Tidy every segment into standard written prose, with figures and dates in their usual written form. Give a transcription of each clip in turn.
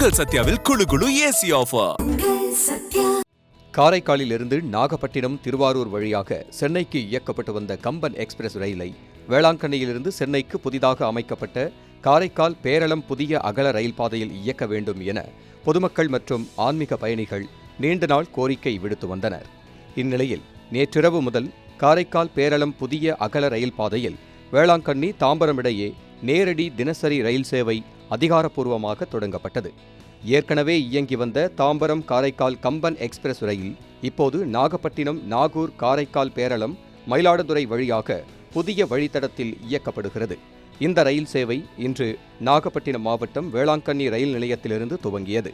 உங்கள் சத்யாவில் குளு குளு ஏசி ஆஃபர். காரைக்காலிலிருந்து நாகப்பட்டினம் திருவாரூர் வழியாக சென்னைக்கு இயக்கப்பட்டு வந்த கம்பன் எக்ஸ்பிரஸ் ரயிலை வேளாங்கண்ணியிலிருந்து சென்னைக்கு புதிதாக அமைக்கப்பட்ட காரைக்கால் பேரளம் புதிய அகல ரயில் பாதையில் இயக்க வேண்டும் என பொதுமக்கள் மற்றும் ஆன்மீக பயணிகள் நீண்ட நாள் கோரிக்கை விடுத்து வந்தனர். இந்நிலையில் நேற்றிரவு முதல் காரைக்கால் பேரளம் புதிய அகல ரயில் பாதையில் வேளாங்கண்ணி தாம்பரம் இடையே நேரடி தினசரி ரயில் சேவை அதிகாரப்பூர்வமாக தொடங்கப்பட்டது. ஏற்கனவே இயங்கி வந்த தாம்பரம் காரைக்கால் கம்பன் எக்ஸ்பிரஸ் ரயில் இப்போது நாகப்பட்டினம் நாகூர் காரைக்கால் பேரளம் மயிலாடுதுறை வழியாக புதிய வழித்தடத்தில் இயக்கப்படுகிறது. இந்த ரயில் சேவை இன்று நாகப்பட்டினம் மாவட்டம் வேளாங்கண்ணி ரயில் நிலையத்திலிருந்து துவங்கியது.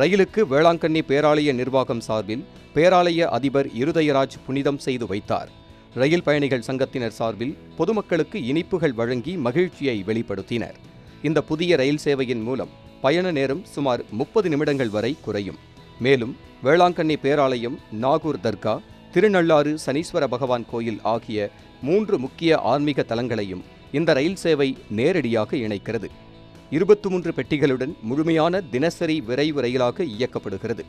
ரயிலுக்கு வேளாங்கண்ணி பேராலய நிர்வாகம் சார்பில் பேராலய அதிபர் இருதயராஜ் புனிதம் செய்து வைத்தார். ரயில் பயணிகள் சங்கத்தினர் சார்பில் பொதுமக்களுக்கு இனிப்புகள் வழங்கி மகிழ்ச்சியை வெளிப்படுத்தினர். இந்த புதிய ரயில் சேவையின் மூலம் பயண நேரம் சுமார் 30 நிமிடங்கள் வரை குறையும். மேலும் வேளாங்கண்ணி பேராலயம், நாகூர் தர்கா, திருநள்ளாறு சனீஸ்வர பகவான் கோயில் ஆகிய 3 முக்கிய ஆன்மீக தலங்களையும் இந்த ரயில் சேவை நேரடியாக இணைக்கிறது. 23 பெட்டிகளுடன் முழுமையான தினசரி விரைவு ரயிலாக இயக்கப்படுகிறது.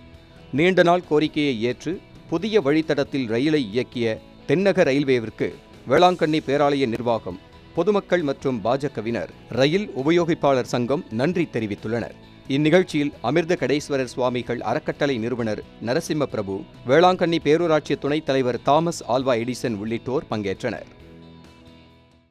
நீண்ட நாள் கோரிக்கையை ஏற்று புதிய வழித்தடத்தில் ரயிலை இயக்கிய தென்னக ரயில்வேவிற்கு வேளாங்கண்ணி பேராலய நிர்வாகம், பொதுமக்கள் மற்றும் பாஜகவினர், ரயில் உபயோகிப்பாளர் சங்கம் நன்றி தெரிவித்துள்ளனர். இந்நிகழ்ச்சியில் அமிர்த கடேஸ்வரர் சுவாமிகள் அறக்கட்டளை நிறுவனர் நரசிம்ம பிரபு, வேளாங்கண்ணி பேரூராட்சி துணைத் தலைவர் தாமஸ் ஆல்வா எடிசன் உள்ளிட்டோர் பங்கேற்றனர்.